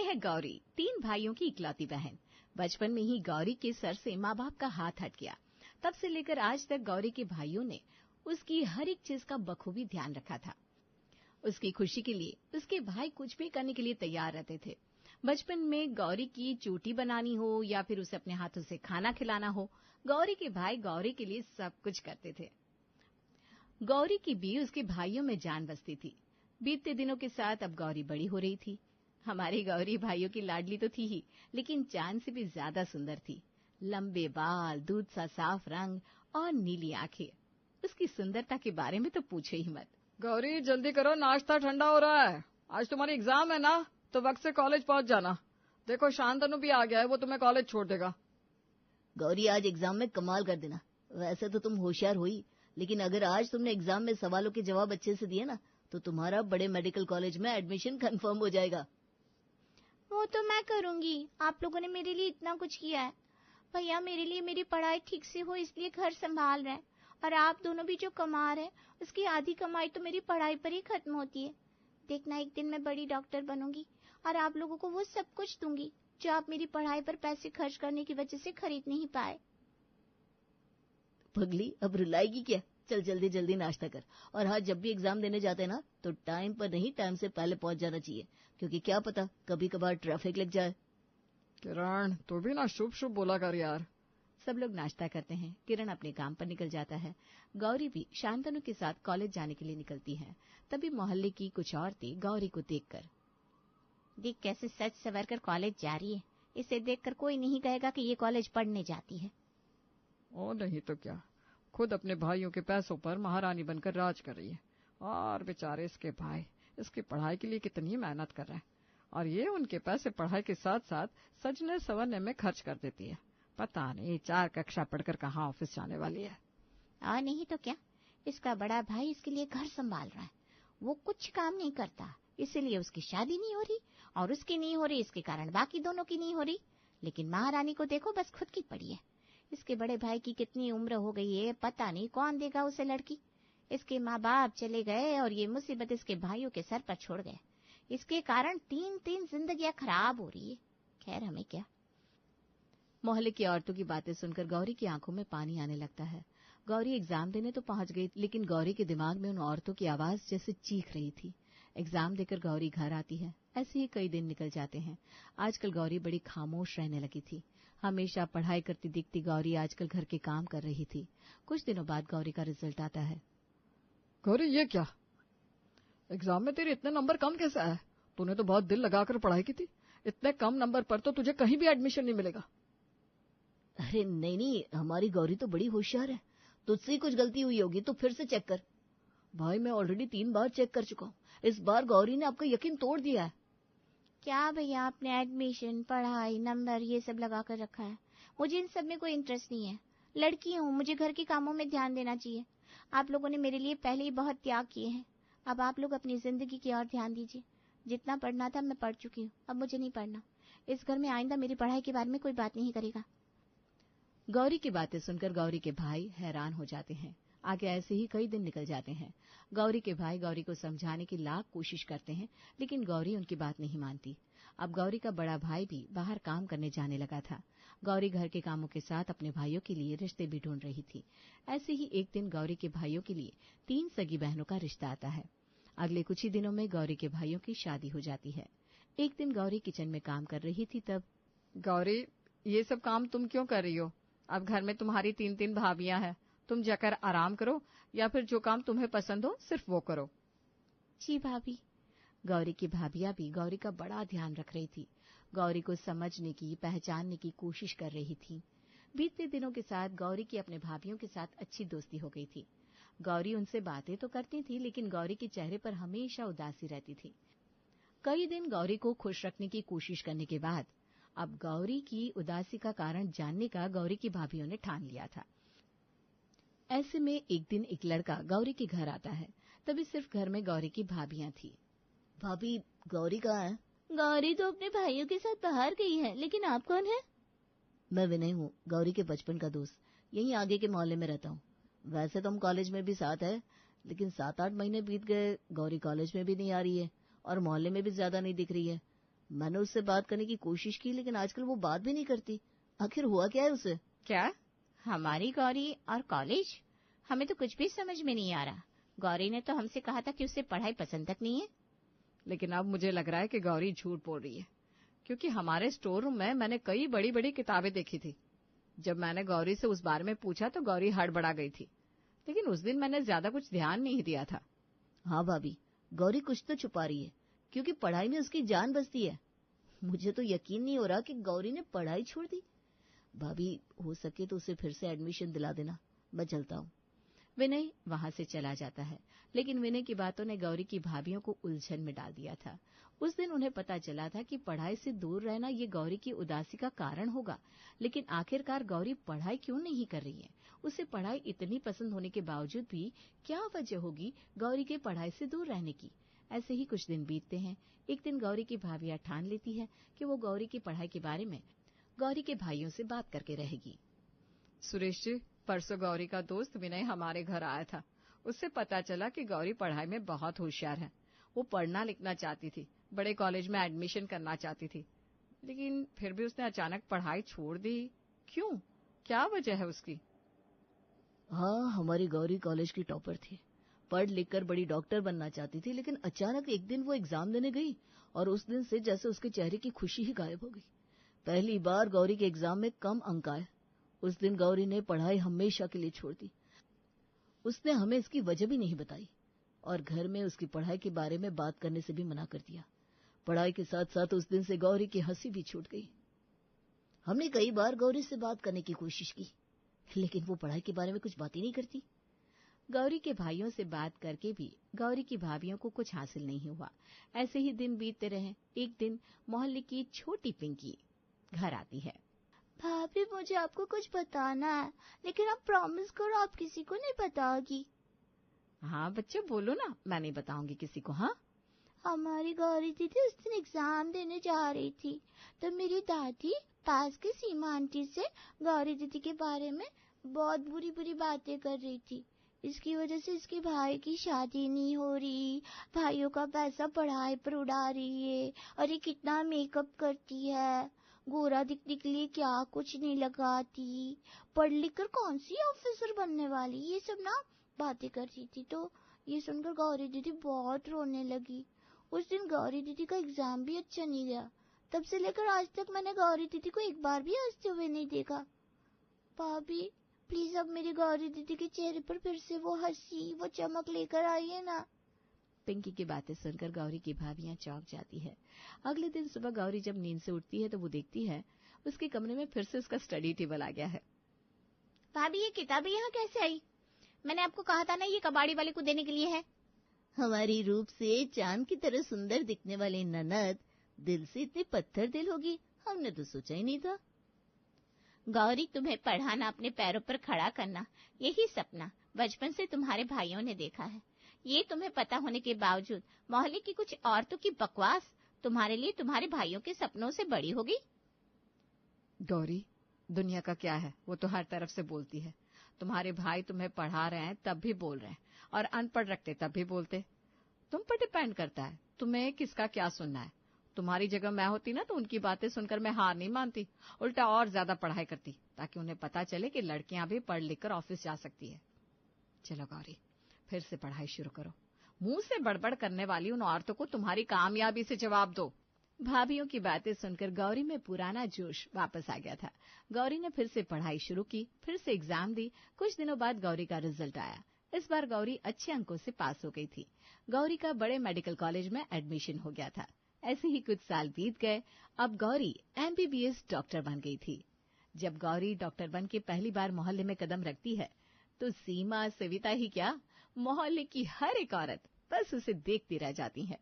है गौरी, 3 भाइयों की इकलौती बहन। बचपन में ही गौरी के सर से माँ बाप का हाथ हट गया। तब से लेकर आज तक गौरी के भाइयों ने उसकी हर एक चीज का बखूबी ध्यान रखा था। उसकी खुशी के लिए उसके भाई कुछ भी करने के लिए तैयार रहते थे। बचपन में गौरी की चोटी बनानी हो या फिर उसे अपने हाथों से खाना खिलाना हो, गौरी के भाई गौरी के लिए सब कुछ करते थे। गौरी की भी उसके भाइयों में जान बसती थी। बीतते दिनों के साथ अब गौरी बड़ी हो रही थी। हमारी गौरी भाइयों की लाडली तो थी ही, लेकिन चांद से भी ज्यादा सुंदर थी। लंबे बाल, दूध सा साफ रंग और नीली आंखें। उसकी सुंदरता के बारे में तो पूछो ही मत। गौरी जल्दी करो, नाश्ता ठंडा हो रहा है। आज तुम्हारी एग्जाम है ना, तो वक्त से कॉलेज पहुंच जाना। देखो शांतनु भी आ गया है, वो तुम्हें कॉलेज छोड़ देगा। गौरी आज एग्जाम में कमाल कर देना। वैसे तो तुम होशियार हुई, लेकिन अगर आज तुमने एग्जाम में सवालों के जवाब अच्छे से दिए ना, तो तुम्हारा बड़े मेडिकल कॉलेज में एडमिशन कंफर्म हो जाएगा। वो तो मैं करूंगी, आप लोगों ने मेरे लिए इतना कुछ किया है। भैया मेरे लिए मेरी पढ़ाई ठीक से हो इसलिए घर संभाल रहे हैं, और आप दोनों भी जो कमा रहे हैं उसकी आधी कमाई तो मेरी पढ़ाई पर ही खत्म होती है। देखना एक दिन मैं बड़ी डॉक्टर बनूंगी और आप लोगों को वो सब कुछ दूंगी जो आप मेरी पढ़ाई पर पैसे खर्च करने की वजह से खरीद नहीं पाए। पगली अब रुलाएगी क्या? चल जल्दी जल्दी नाश्ता कर। और हाँ, जब भी एग्जाम देने जाते हैं ना, तो टाइम पर नहीं, टाइम से पहले पहुंच जाना चाहिए, क्योंकि क्या पता कभी कभार ट्रैफिक लग जाए। किरण तो भी ना शुभ शुभ बोला कर यार। सब लोग नाश्ता करते हैं। किरण अपने काम पर निकल जाता है। गौरी भी शांतनु के साथ कॉलेज जाने के लिए निकलती है। तभी मोहल्ले की कुछ औरतें गौरी को देखकर, देख कैसे सच सवर कर कॉलेज जा रही है। इसे देखकर कोई नहीं कहेगा कि ये कॉलेज पढ़ने जाती है। ओ नहीं तो क्या, खुद अपने भाइयों के पैसों पर महारानी बनकर राज कर रही है। और बेचारे इसके भाई इसकी पढ़ाई के लिए कितनी मेहनत कर रहे हैं, और ये उनके पैसे पढ़ाई के साथ साथ सजने संवरने में खर्च कर देती है। पता नहीं 4 कक्षा पढ़कर कहाँ ऑफिस जाने वाली है। और नहीं तो क्या, इसका बड़ा भाई इसके लिए घर संभाल रहा है। वो कुछ काम नहीं करता, इसीलिए उसकी शादी नहीं हो रही, और उसकी नहीं हो रही इसके कारण बाकी दोनों की नहीं हो रही। लेकिन महारानी को देखो, बस खुद की पड़ी है। इसके बड़े भाई की कितनी उम्र हो गई है, पता नहीं कौन देगा उसे लड़की। इसके माँ बाप चले गए और ये मुसीबत इसके भाइयों के सर पर छोड़ गए। इसके कारण 3 जिंदगियां खराब हो रही है। खैर हमें क्या। मोहल्ले की औरतों की बातें सुनकर गौरी की आंखों में पानी आने लगता है। गौरी एग्जाम देने तो पहुंच गई, लेकिन गौरी के दिमाग में उन औरतों की आवाज जैसे चीख रही थी। एग्जाम देकर गौरी घर आती है। ऐसे ही कई दिन निकल जाते हैं। आजकल गौरी बड़ी खामोश रहने लगी थी। हमेशा पढ़ाई करती दिखती गौरी आजकल घर के काम कर रही थी। कुछ दिनों बाद गौरी का रिजल्ट आता है। गौरी ये क्या, एग्जाम में तेरे इतने नंबर कम कैसे आए? तूने तो बहुत दिल लगाकर पढ़ाई की थी। इतने कम नंबर पर तो तुझे कहीं भी एडमिशन नहीं मिलेगा। अरे नहीं, हमारी गौरी तो बड़ी होशियार है। तुझसे ही कुछ गलती हुई होगी तो फिर से चेक कर। भाई मैं ऑलरेडी 3 बार चेक कर चुका हूँ। इस बार गौरी ने आपका यकीन तोड़ दिया है। क्या भैया, आपने एडमिशन, पढ़ाई, नंबर ये सब लगा कर रखा है। मुझे इन सब में कोई इंटरेस्ट नहीं है। लड़की हूँ, मुझे घर के कामों में ध्यान देना चाहिए। आप लोगों ने मेरे लिए पहले ही बहुत त्याग किए हैं। अब आप लोग अपनी जिंदगी की ओर ध्यान दीजिए। जितना पढ़ना था मैं पढ़ चुकी हूँ, अब मुझे नहीं पढ़ना। इस घर में आइंदा मेरी पढ़ाई के बारे में कोई बात नहीं करेगा। गौरी की बातें सुनकर गौरी के भाई हैरान हो जाते हैं। आगे ऐसे ही कई दिन निकल जाते हैं। गौरी के भाई गौरी को समझाने की लाख कोशिश करते हैं, लेकिन गौरी उनकी बात नहीं मानती। अब गौरी का बड़ा भाई भी बाहर काम करने जाने लगा था। गौरी घर के कामों के साथ अपने भाइयों के लिए रिश्ते भी ढूंढ रही थी। ऐसे ही एक दिन गौरी के भाइयों के लिए 3 सगी बहनों का रिश्ता आता है। अगले कुछ ही दिनों में गौरी के भाइयों की शादी हो जाती है। एक दिन गौरी किचन में काम कर रही थी, तब गौरी ये सब काम तुम क्यों कर रही हो? अब घर में तुम्हारी 3 भाभियां हैं। तुम जाकर आराम करो, या फिर जो काम तुम्हें पसंद हो सिर्फ वो करो। जी भाभी। गौरी की भाभियां भी गौरी का बड़ा ध्यान रख रही थी। गौरी को समझने की, पहचानने की कोशिश कर रही थी। बीतते दिनों के साथ गौरी की अपने भाभियों के साथ अच्छी दोस्ती हो गई थी। गौरी उनसे बातें तो करती थी, लेकिन गौरी के चेहरे पर हमेशा उदासी रहती थी। कई दिन गौरी को खुश रखने की कोशिश करने के बाद अब गौरी की उदासी का कारण जानने का गौरी की भाभियों ने ठान लिया था। ऐसे में एक दिन एक लड़का गौरी के घर आता है। तभी सिर्फ घर में गौरी की भाभियां थी। भाभी गौरी कहाँ है? गौरी तो अपने भाइयों के साथ बाहर गई है, लेकिन आप कौन है? मैं विनय हूँ, गौरी के बचपन का दोस्त। यहीं आगे के मोहल्ले में रहता हूँ। वैसे तो हम कॉलेज में भी साथ है, लेकिन 7-8 महीने बीत गए, गौरी कॉलेज में भी नहीं आ रही है और मोहल्ले में भी ज्यादा नहीं दिख रही है। मैंने उससे बात करने की कोशिश की, लेकिन आजकल वो बात भी नहीं करती। आखिर हुआ क्या है उसे? क्या? हमारी गौरी और कॉलेज? हमें तो कुछ भी समझ में नहीं आ रहा। गौरी ने तो हमसे कहा था कि उसे पढ़ाई पसंद तक नहीं है। लेकिन अब मुझे लग रहा है कि गौरी झूठ बोल रही है, क्योंकि हमारे स्टोर रूम में मैंने कई बड़ी बड़ी किताबें देखी थी। जब मैंने गौरी से उस बारे में पूछा तो गौरी हड़बड़ा गई थी, लेकिन उस दिन मैंने ज्यादा कुछ ध्यान नहीं दिया था। हाँ भाभी, गौरी कुछ तो छुपा रही है, क्योंकि पढ़ाई में उसकी जान बसती है। मुझे तो यकीन नहीं हो रहा कि गौरी ने पढ़ाई छोड़ दी। भाभी, हो सके तो उसे फिर से एडमिशन दिला देना। मैं चलता हूँ। विनय वहां से चला जाता है, लेकिन विनय की बातों ने गौरी की भाभियों को उलझन में डाल दिया था। उस दिन उन्हें पता चला था कि पढ़ाई से दूर रहना ये गौरी की उदासी का कारण होगा, लेकिन आखिरकार गौरी पढ़ाई क्यों नहीं कर रही है? उसे पढ़ाई इतनी पसंद होने के बावजूद भी क्या वजह होगी गौरी के पढ़ाई से दूर रहने की? ऐसे ही कुछ दिन बीतते हैं। एक दिन गौरी की भाभियां ठान लेती है कि वो गौरी की पढ़ाई के बारे में गौरी के भाइयों से बात करके रहेगी। सुरेश जी, परसों गौरी का दोस्त विनय हमारे घर आया था। उससे पता चला कि गौरी पढ़ाई में बहुत होशियार है। वो पढ़ना लिखना चाहती थी, बड़े कॉलेज में एडमिशन करना चाहती थी, लेकिन फिर भी उसने अचानक पढ़ाई छोड़ दी। क्यों? क्या वजह है उसकी? हाँ, हमारी गौरी कॉलेज की टॉपर थी। पढ़ लिख कर बड़ी डॉक्टर बनना चाहती थी, लेकिन अचानक एक दिन वो एग्जाम देने गई और उस दिन से जैसे उसके चेहरे की खुशी ही गायब हो गई। पहली बार गौरी के एग्जाम में कम अंक आए। उस दिन गौरी ने पढ़ाई हमेशा के लिए छोड़ दी। उसने हमें इसकी वजह भी नहीं बताई और घर में उसकी पढ़ाई के बारे में बात करने से भी मना कर दिया। पढ़ाई के साथ साथ उस दिन से गौरी की हंसी भी छूट गई। हमने कई बार गौरी से बात करने की कोशिश की, लेकिन वो पढ़ाई के बारे में कुछ बात ही नहीं करती। गौरी के भाइयों से बात करके भी गौरी की भाभियों को कुछ हासिल नहीं हुआ। ऐसे ही दिन बीतते रहे। एक दिन मोहल्ले की छोटी पिंकी घर आती है। भाभी, मुझे आपको कुछ बताना है, लेकिन आप प्रॉमिस करो आप किसी को नहीं बताओगी। हाँ बच्चे, बोलो ना, मैं नहीं बताऊंगी किसी को। हाँ, हमारी गौरी दीदी उस दिन एग्जाम देने जा रही थी, तो मेरी दादी पास के सीमा आंटी से गौरी दीदी के बारे में बहुत बुरी बुरी बातें कर रही थी। इसकी वजह से इसके भाई की शादी नहीं हो रही, भाइयों का पैसा पढ़ाई पर उड़ा रही है, और ये कितना मेकअप करती है, गोरा दिखने के लिए क्या कुछ नहीं लगाती, पढ़ लिख कर कौन सी ऑफिसर बनने वाली, ये सब ना बातें कर रही थी। तो ये सुनकर गौरी दीदी बहुत रोने लगी। उस दिन गौरी दीदी का एग्जाम भी अच्छा नहीं गया। तब से लेकर आज तक मैंने गौरी दीदी को एक बार भी हंसते हुए नहीं देखा। भाभी, प्लीज अब मेरी गौरी दीदी के चेहरे पर फिर से वो हंसी, वो चमक लेकर आइए ना। पिंकी की बातें सुनकर गौरी की भाभियां चौंक जाती है। अगले दिन सुबह गौरी जब नींद से उठती है तो वो देखती है उसके कमरे में फिर से उसका स्टडी टेबल आ गया है। भाभी, ये किताबें यहाँ कैसे आई? मैंने आपको कहा था ना ये कबाड़ी वाले को देने के लिए है। हमारी रूप से चांद की तरह सुंदर दिखने वाली ननद दिल से इतनी पत्थर दिल होगी, हमने तो सोचा ही नहीं था। गौरी, तुम्हें पढ़ाना, अपने पैरों पर खड़ा करना, यही सपना बचपन से तुम्हारे भाइयों ने देखा है। ये तुम्हें पता होने के बावजूद मोहल्ले की कुछ औरतों की बकवास तुम्हारे लिए तुम्हारे भाइयों के सपनों से बड़ी होगी। गौरी, दुनिया का क्या है, वो तो हर तरफ से बोलती है। तुम्हारे भाई तुम्हें पढ़ा रहे हैं तब भी बोल रहे हैं, और अनपढ़ रखते तब भी बोलते। तुम पर डिपेंड करता है तुम्हें किसका क्या सुनना है। तुम्हारी जगह मैं होती ना तो उनकी बातें सुनकर मैं हार नहीं मानती, उल्टा और ज्यादा पढ़ाई करती, ताकि उन्हें पता चले कि लड़कियां भी पढ़ लिख कर ऑफिस जा सकती है। चलो गौरी, फिर से पढ़ाई शुरू करो। मुंह से बड़बड़ करने वाली उन औरतों को तुम्हारी कामयाबी से जवाब दो। भाभियों की बातें सुनकर गौरी में पुराना जोश वापस आ गया था। गौरी ने फिर से पढ़ाई शुरू की, फिर से एग्जाम दी। कुछ दिनों बाद गौरी का रिजल्ट आया। इस बार गौरी अच्छे अंकों से पास हो गई थी। गौरी का बड़े मेडिकल कॉलेज में एडमिशन हो गया था। ऐसे ही कुछ साल बीत गए। अब गौरी MBBS डॉक्टर बन गई थी। जब गौरी डॉक्टर बन के पहली बार मोहल्ले में कदम रखती है तो सीमा, सविता ही क्या, मोहल्ले की हर एक औरत बस उसे देखती रह जाती है।